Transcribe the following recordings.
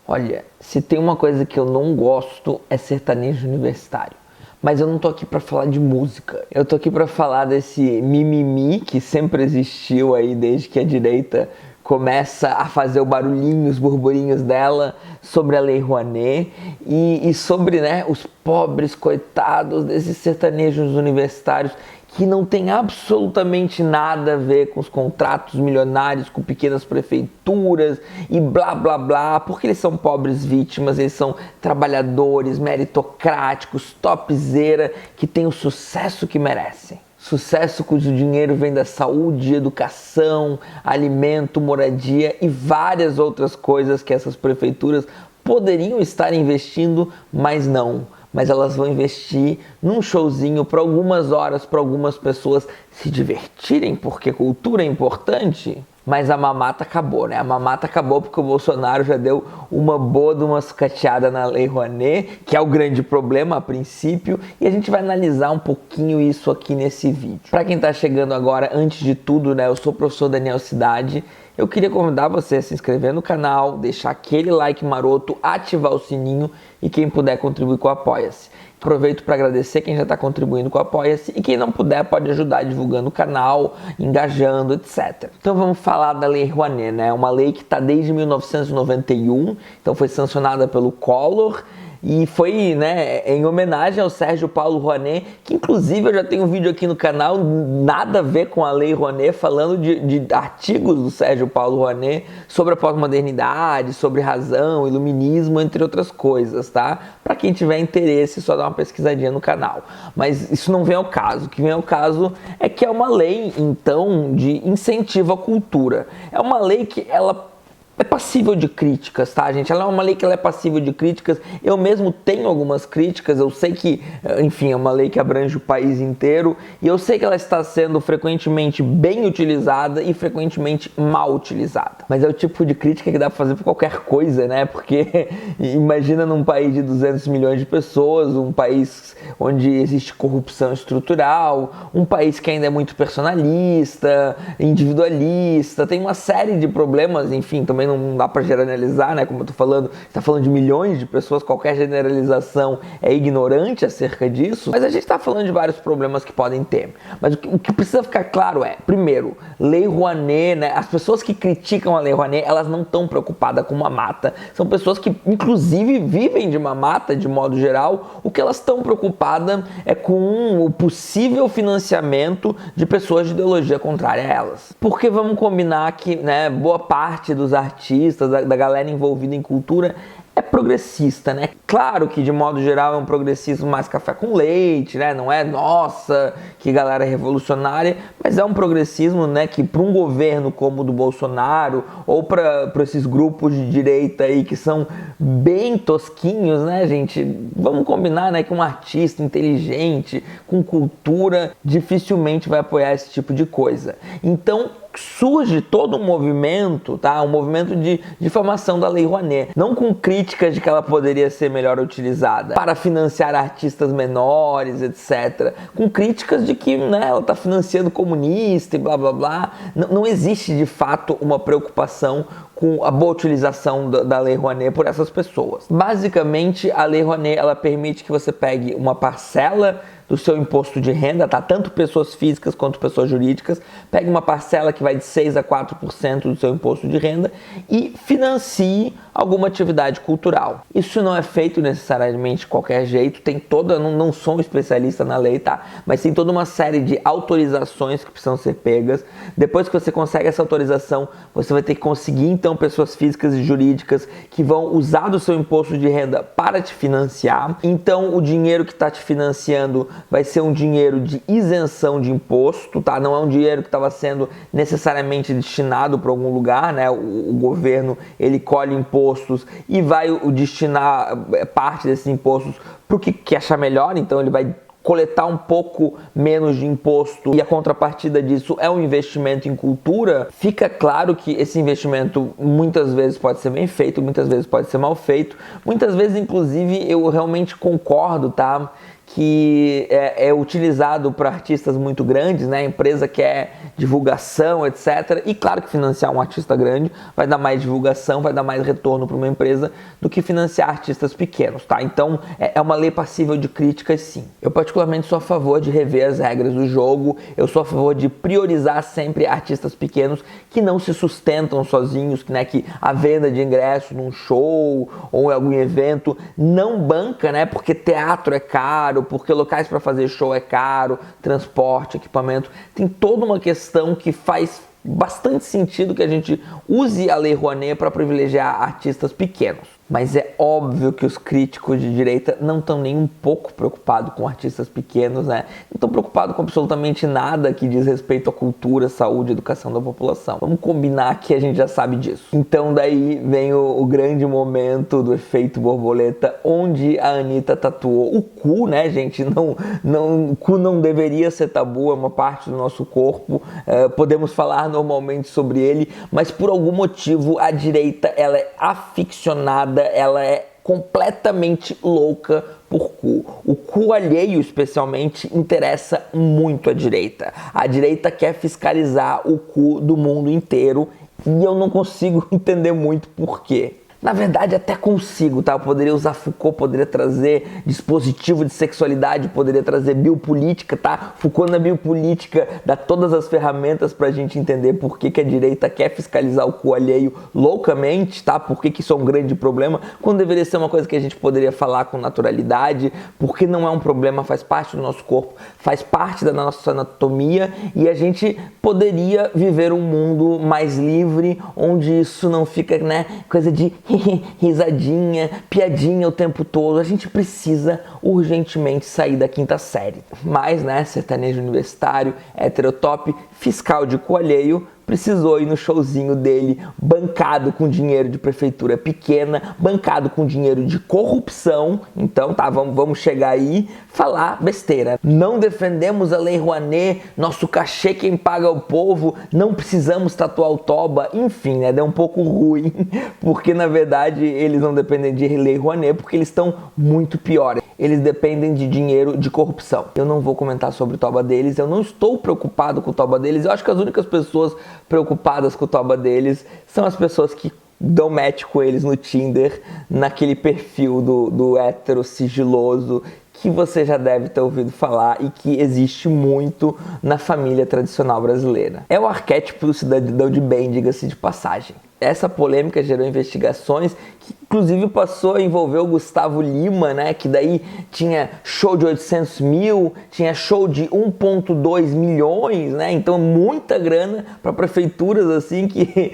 Olha, se tem uma coisa que eu não gosto é sertanejo universitário. Mas eu não tô aqui pra falar de música. Eu tô aqui pra falar desse mimimi que sempre existiu aí desde que a direita começa a fazer o barulhinho, os burburinhos dela sobre a Lei Rouanet e sobre, né, os pobres coitados desses sertanejos universitários que não tem absolutamente nada a ver com os contratos milionários, com pequenas prefeituras e blá blá blá, porque eles são pobres vítimas, eles são trabalhadores meritocráticos, topzera, que têm o sucesso que merecem. Sucesso cujo dinheiro vem da saúde, educação, alimento, moradia e várias outras coisas que essas prefeituras poderiam estar investindo, mas não. Mas elas vão investir num showzinho por algumas horas, para algumas pessoas se divertirem, porque cultura é importante. Mas a mamata acabou, né? A mamata acabou porque o Bolsonaro já deu uma boa de uma sucateada na Lei Rouanet, que é o grande problema a princípio, e a gente vai analisar um pouquinho isso aqui nesse vídeo. Para quem tá chegando agora, antes de tudo, né, eu sou o professor Daniel Cidade. Eu queria convidar você a se inscrever no canal, deixar aquele like maroto, ativar o sininho e quem puder contribuir com o Apoia-se. Aproveito para agradecer quem já está contribuindo com o Apoia-se e quem não puder pode ajudar divulgando o canal, engajando, etc. Então vamos falar da Lei Rouanet, né? Uma lei que está desde 1991, então foi sancionada pelo Collor, e foi, né, em homenagem ao Sérgio Paulo Rouanet, que inclusive eu já tenho um vídeo aqui no canal, nada a ver com a Lei Rouanet, falando de artigos do Sérgio Paulo Rouanet sobre a pós-modernidade, sobre razão, iluminismo, entre outras coisas, tá? Para quem tiver interesse, só dá uma pesquisadinha no canal. Mas isso não vem ao caso. O que vem ao caso é que é uma lei, então, de incentivo à cultura. É uma lei que ela é passível de críticas, tá, gente? Ela é uma lei que ela é passível de críticas. Eu mesmo tenho algumas críticas. Eu sei que, enfim, é uma lei que abrange o país inteiro. E eu sei que ela está sendo frequentemente bem utilizada e frequentemente mal utilizada. Mas é o tipo de crítica que dá pra fazer por qualquer coisa, né? Porque imagina num país de 200 milhões de pessoas, um país onde existe corrupção estrutural, um país que ainda é muito personalista, individualista, tem uma série de problemas, enfim, também não dá para generalizar, né? Como eu tô falando, está falando de milhões de pessoas, qualquer generalização é ignorante acerca disso, mas a gente está falando de vários problemas que podem ter. Mas o que precisa ficar claro é, primeiro, Lei Rouanet, né? As pessoas que criticam a Lei Rouanet, elas não estão preocupadas com mamata. São pessoas que, inclusive, vivem de mamata, de modo geral. O que elas estão preocupadas é com o possível financiamento de pessoas de ideologia contrária a elas. Porque vamos combinar que, né, boa parte dos artistas, da galera envolvida em cultura, é progressista, né? Claro que de modo geral é um progressismo mais café com leite, né? Não é, nossa, que galera revolucionária, mas é um progressismo, né, que para um governo como o do Bolsonaro ou para esses grupos de direita aí que são bem tosquinhos, né, gente? Vamos combinar, né, que um artista inteligente, com cultura, dificilmente vai apoiar esse tipo de coisa. Então, surge todo um movimento, tá? Um movimento de formação da Lei Rouanet, não com críticas de que ela poderia ser melhor utilizada para financiar artistas menores, etc. Com críticas de que, né, ela está financiando comunista e blá blá blá. Não existe de fato uma preocupação com a boa utilização da Lei Rouanet por essas pessoas. Basicamente, a Lei Rouanet, ela permite que você pegue uma parcela do seu imposto de renda, tá? Tanto pessoas físicas quanto pessoas jurídicas, pegue uma parcela que vai de 6 a 4% do seu imposto de renda e financie alguma atividade cultural. Isso não é feito necessariamente de qualquer jeito, tem toda, não sou um especialista na lei, tá? Mas tem toda uma série de autorizações que precisam ser pegas. Depois que você consegue essa autorização, você vai ter que conseguir, então, pessoas físicas e jurídicas que vão usar do seu imposto de renda para te financiar. Então, o dinheiro que está te financiando vai ser um dinheiro de isenção de imposto, tá? Não é um dinheiro que estava sendo necessariamente destinado para algum lugar, né? O governo, ele colhe impostos e vai destinar parte desses impostos para o que achar melhor, então ele vai coletar um pouco menos de imposto e a contrapartida disso é um investimento em cultura. Fica claro que esse investimento muitas vezes pode ser bem feito, muitas vezes pode ser mal feito, muitas vezes, inclusive, eu realmente concordo, tá? que é utilizado para artistas muito grandes, né? A empresa quer divulgação, etc. E claro que financiar um artista grande vai dar mais divulgação, vai dar mais retorno para uma empresa do que financiar artistas pequenos, tá? Então é uma lei passível de críticas, sim. Eu particularmente sou a favor de rever as regras do jogo, eu sou a favor de priorizar sempre artistas pequenos que não se sustentam sozinhos, né? Que a venda de ingressos num show ou em algum evento não banca, né? Porque teatro é caro, porque locais para fazer show é caro, transporte, equipamento. Tem toda uma questão que faz bastante sentido que a gente use a Lei Rouanet para privilegiar artistas pequenos. Mas é óbvio que os críticos de direita não estão nem um pouco preocupados com artistas pequenos, né? Não estão preocupados com absolutamente nada que diz respeito à cultura, saúde e educação da população. Vamos combinar que a gente já sabe disso. Então daí vem o grande momento do efeito borboleta, onde a Anitta tatuou o cu, né, gente? O cu não deveria ser tabu, é uma parte do nosso corpo. Podemos falar normalmente sobre ele, mas por algum motivo a direita ela é aficionada, ela é completamente louca por cu. O cu alheio, especialmente, interessa muito à direita. A direita quer fiscalizar o cu do mundo inteiro e eu não consigo entender muito por quê. Na verdade, até consigo, tá? Eu poderia usar Foucault, poderia trazer dispositivo de sexualidade, poderia trazer biopolítica, tá? Foucault na biopolítica dá todas as ferramentas pra gente entender por que a direita quer fiscalizar o cu alheio loucamente, tá? Por que isso é um grande problema, quando deveria ser uma coisa que a gente poderia falar com naturalidade, porque não é um problema, faz parte do nosso corpo, faz parte da nossa anatomia e a gente poderia viver um mundo mais livre, onde isso não fica, né, coisa de risadinha, piadinha o tempo todo. A gente precisa urgentemente sair da quinta série. Mas, né, sertanejo universitário, heterotop, fiscal de cu alheio, precisou ir no showzinho dele, bancado com dinheiro de prefeitura pequena, bancado com dinheiro de corrupção. Então tá, vamos chegar aí, falar besteira. Não defendemos a Lei Rouanet, nosso cachê quem paga é o povo, não precisamos tatuar o toba. Enfim, né, deu um pouco ruim, porque na verdade eles não dependem de Lei Rouanet, porque eles estão muito piores. Eles dependem de dinheiro de corrupção. Eu não vou comentar sobre o toba deles, eu não estou preocupado com o toba deles. Eu acho que as únicas pessoas preocupadas com o toba deles são as pessoas que dão match com eles no Tinder, naquele perfil do hétero sigiloso que você já deve ter ouvido falar e que existe muito na família tradicional brasileira. É o arquétipo do cidadão de bem, diga-se de passagem. Essa polêmica gerou investigações que inclusive passou a envolver o Gustavo Lima, né, que daí tinha show de 800 mil, tinha show de 1,2 milhões, né, então muita grana para prefeituras assim que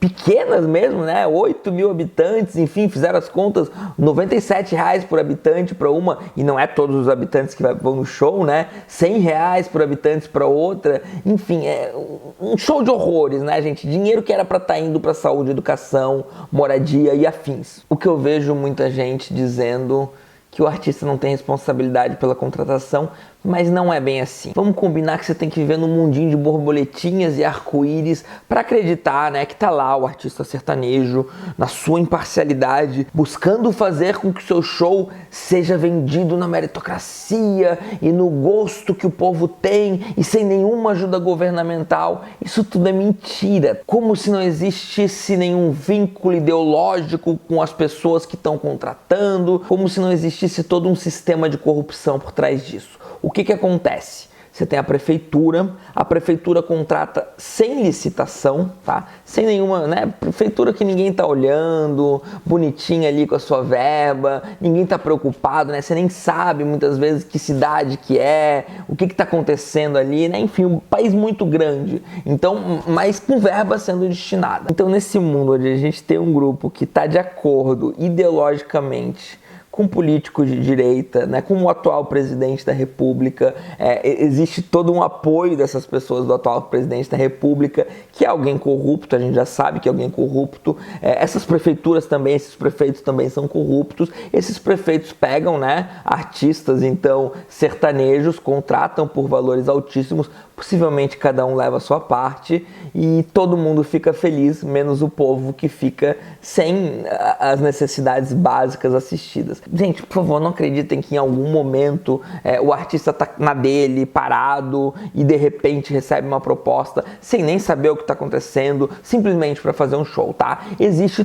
pequenas mesmo, né, 8 mil habitantes, enfim, fizeram as contas, R$97 por habitante para uma, e não é todos os habitantes que vão no show, né, R$100 por habitante para outra, enfim, é um show de horrores, né, gente, dinheiro que era para estar indo para saúde, educação, moradia e afins. O que eu vejo muita gente dizendo que o artista não tem responsabilidade pela contratação, mas não é bem assim. Vamos combinar que você tem que viver num mundinho de borboletinhas e arco-íris para acreditar, né, que tá lá o artista sertanejo, na sua imparcialidade, buscando fazer com que o seu show seja vendido na meritocracia e no gosto que o povo tem e sem nenhuma ajuda governamental. Isso tudo é mentira. Como se não existisse nenhum vínculo ideológico com as pessoas que estão contratando, como se não existisse todo um sistema de corrupção por trás disso. O que acontece? Você tem a prefeitura contrata sem licitação, tá? Sem nenhuma, né? Prefeitura que ninguém tá olhando, bonitinha ali com a sua verba, ninguém tá preocupado, né? Você nem sabe muitas vezes que cidade que é, o que tá acontecendo ali, né? Enfim, um país muito grande, então, mas com verba sendo destinada. Então, nesse mundo onde a gente tem um grupo que tá de acordo ideologicamente com políticos de direita, né, com o atual presidente da República, existe todo um apoio dessas pessoas do atual presidente da República, que é alguém corrupto, a gente já sabe que é alguém corrupto, essas prefeituras também, esses prefeitos também são corruptos, esses prefeitos pegam, né, artistas, então, sertanejos, contratam por valores altíssimos, possivelmente cada um leva a sua parte e todo mundo fica feliz, menos o povo que fica sem as necessidades básicas assistidas. Gente, por favor, não acreditem que em algum momento o artista tá na dele, parado, e de repente recebe uma proposta sem nem saber o que está acontecendo, simplesmente para fazer um show, tá? Existe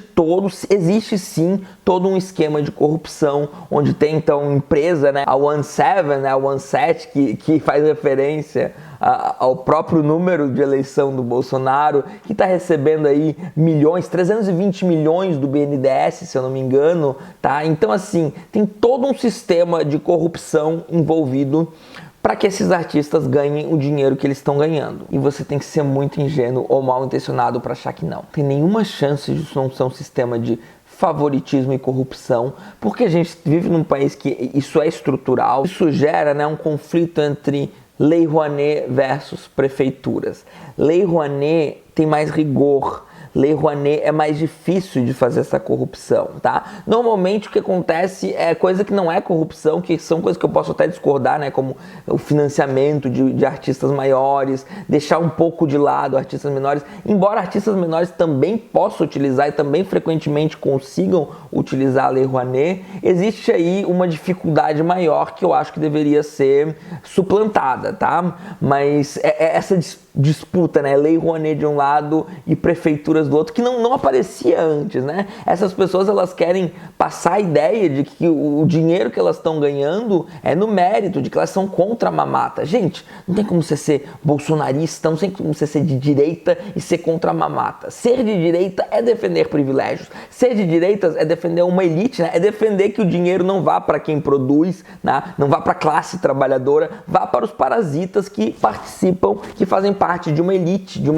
sim todo um esquema de corrupção, onde tem então empresa, né, a OneSeven, né, a OneSet, que faz referência ao próprio número de eleição do Bolsonaro, que está recebendo aí milhões, 320 milhões do BNDES, se eu não me engano, tá? Então, assim, tem todo um sistema de corrupção envolvido para que esses artistas ganhem o dinheiro que eles estão ganhando. E você tem que ser muito ingênuo ou mal intencionado para achar que não. Tem nenhuma chance de isso não ser um sistema de favoritismo e corrupção, porque a gente vive num país que isso é estrutural. Isso gera, né, um conflito entre Lei Rouanet versus prefeituras. Lei Rouanet tem mais rigor. Lei Rouanet é mais difícil de fazer essa corrupção, tá? Normalmente o que acontece é coisa que não é corrupção, que são coisas que eu posso até discordar, né? Como o financiamento de artistas maiores, deixar um pouco de lado artistas menores, embora artistas menores também possam utilizar e também frequentemente consigam utilizar a Lei Rouanet, existe aí uma dificuldade maior que eu acho que deveria ser suplantada, tá? Mas essa disputa, né? Lei Rouanet de um lado e prefeituras do outro, que não aparecia antes, né? Essas pessoas, elas querem passar a ideia de que o dinheiro que elas estão ganhando é no mérito, de que elas são contra a mamata. Gente, não tem como você ser bolsonarista, não tem como você ser de direita e ser contra a mamata. Ser de direita é defender privilégios. Ser de direita é defender uma elite, né? É defender que o dinheiro não vá para quem produz, né? Não vá para a classe trabalhadora, vá para os parasitas que participam, que fazem parte de uma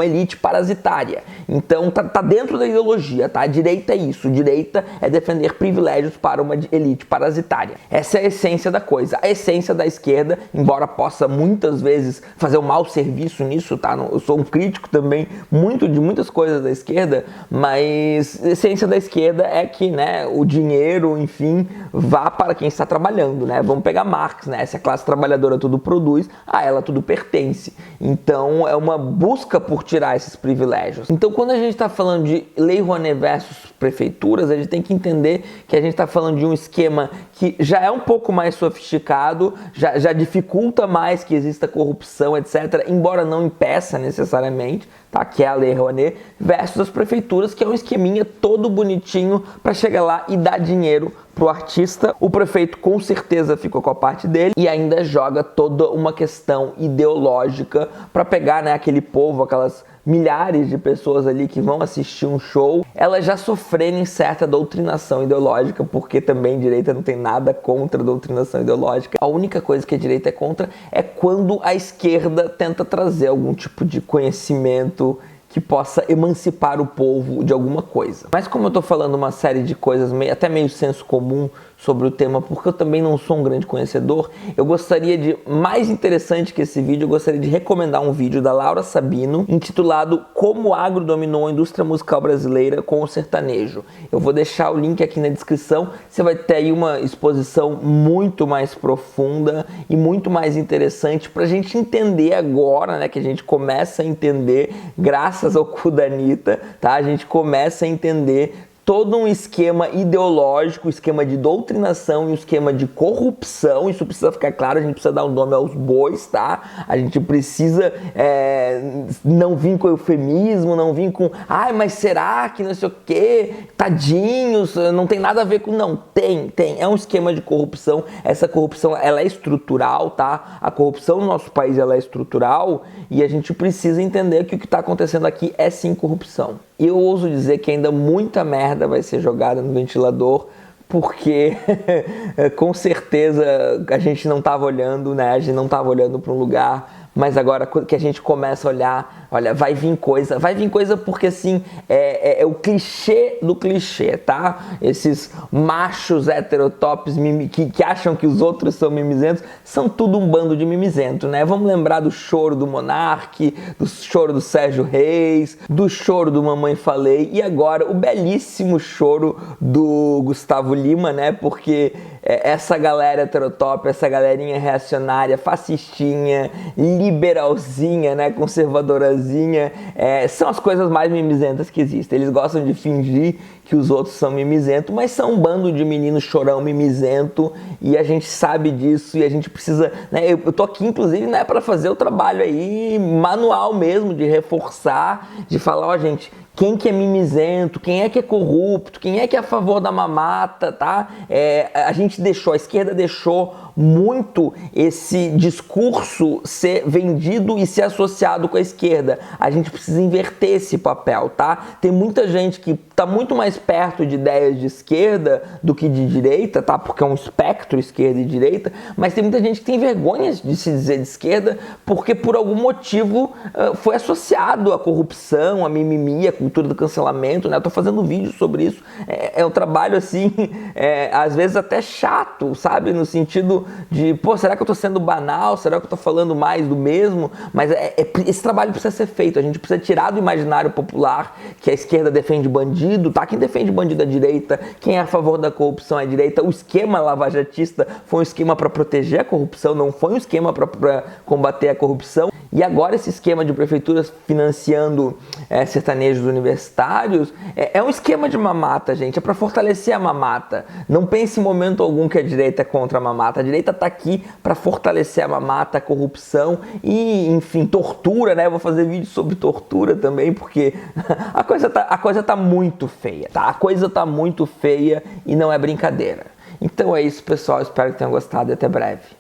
elite parasitária. Então tá dentro da ideologia, tá? A direita é isso, direita é defender privilégios para uma elite parasitária. Essa é a essência da coisa. A essência da esquerda, embora possa muitas vezes fazer um mau serviço nisso, tá? Eu sou um crítico também de muitas coisas da esquerda, mas a essência da esquerda é que, né, o dinheiro, enfim, vá para quem está trabalhando, né? Vamos pegar Marx, né? Se a classe trabalhadora tudo produz, a ela tudo pertence. Então é uma busca por tirar esses privilégios. Então, quando a gente está falando de Lei Rouanet versus prefeituras, a gente tem que entender que a gente está falando de um esquema que já é um pouco mais sofisticado, já dificulta mais que exista corrupção, etc., embora não impeça necessariamente, tá? Que é a Lei Rouanet, versus as prefeituras, que é um esqueminha todo bonitinho para chegar lá e dar dinheiro pro artista. O prefeito com certeza ficou com a parte dele e ainda joga toda uma questão ideológica para pegar, né, aquele povo, aquelas milhares de pessoas ali que vão assistir um show, elas já sofrerem certa doutrinação ideológica, porque também direita não tem nada contra a doutrinação ideológica. A única coisa que a direita é contra é quando a esquerda tenta trazer algum tipo de conhecimento que possa emancipar o povo de alguma coisa. Mas como eu tô falando uma série de coisas até meio senso comum sobre o tema, porque eu também não sou um grande conhecedor, eu gostaria de, mais interessante que esse vídeo, eu gostaria de recomendar um vídeo da Laura Sabino, intitulado Como o Agro Dominou a Indústria Musical Brasileira com o Sertanejo. Eu vou deixar o link aqui na descrição, você vai ter aí uma exposição muito mais profunda e muito mais interessante pra gente entender agora, né, que a gente começa a entender, graças ao cu da Anitta, tá? A gente começa a entender todo um esquema ideológico, esquema de doutrinação e um esquema de corrupção. Isso precisa ficar claro, a gente precisa dar um nome aos bois, tá? A gente precisa não vir com eufemismo, não vir com ai, mas será que não sei o quê, tadinhos, não tem nada a ver com... Não, tem, é um esquema de corrupção. Essa corrupção, ela é estrutural, tá? A corrupção no nosso país, ela é estrutural e a gente precisa entender que o que está acontecendo aqui é sim corrupção. E eu ouso dizer que ainda muita merda vai ser jogada no ventilador, porque com certeza a gente não estava olhando, né? A gente não estava olhando para um lugar, mas agora que a gente começa a olhar, olha, vai vir coisa porque assim, é o clichê do clichê, tá? Esses machos heterotops que acham que os outros são mimizentos, são tudo um bando de mimizento, né? Vamos lembrar do choro do Monark, do choro do Sérgio Reis, do choro do Mamãe Falei e agora o belíssimo choro do Gustavo Lima, né? Porque essa galera heterotop, essa galerinha reacionária, fascistinha, liberalzinha, né, conservadorazinha, são as coisas mais mimizentas que existem. Eles gostam de fingir que os outros são mimizentos, mas são um bando de meninos chorão mimizento, e a gente sabe disso, e a gente precisa, né, eu tô aqui inclusive, né, para fazer o trabalho aí manual mesmo, de reforçar, de falar, ó, gente, quem que é mimizento, quem é que é corrupto, quem é que é a favor da mamata, tá? A gente deixou, a esquerda deixou muito esse discurso ser vendido e ser associado com a esquerda. A gente precisa inverter esse papel, tá? Tem muita gente que tá muito mais perto de ideias de esquerda do que de direita, tá? Porque é um espectro esquerda e direita, mas tem muita gente que tem vergonha de se dizer de esquerda porque por algum motivo foi associado à corrupção, à mimimi, à cultura do cancelamento, né? Eu tô fazendo vídeo sobre isso. É um trabalho assim, às vezes até chato, sabe? No sentido de, pô, será que eu tô sendo banal? Será que eu tô falando mais do mesmo? Mas esse trabalho precisa ser feito. A gente precisa tirar do imaginário popular que a esquerda defende bandido, tá? Quem defende bandido é a direita, quem é a favor da corrupção é a direita. O esquema lavajatista foi um esquema para proteger a corrupção, não foi um esquema para combater a corrupção. E agora esse esquema de prefeituras financiando sertanejos universitários é um esquema de mamata, gente. É para fortalecer a mamata. Não pense em momento algum que a direita é contra a mamata. A direita está aqui para fortalecer a mamata, a corrupção e, enfim, tortura, né? Eu vou fazer vídeo sobre tortura também, porque a coisa tá muito feia, tá? A coisa tá muito feia e não é brincadeira. Então é isso, pessoal. Espero que tenham gostado e até breve.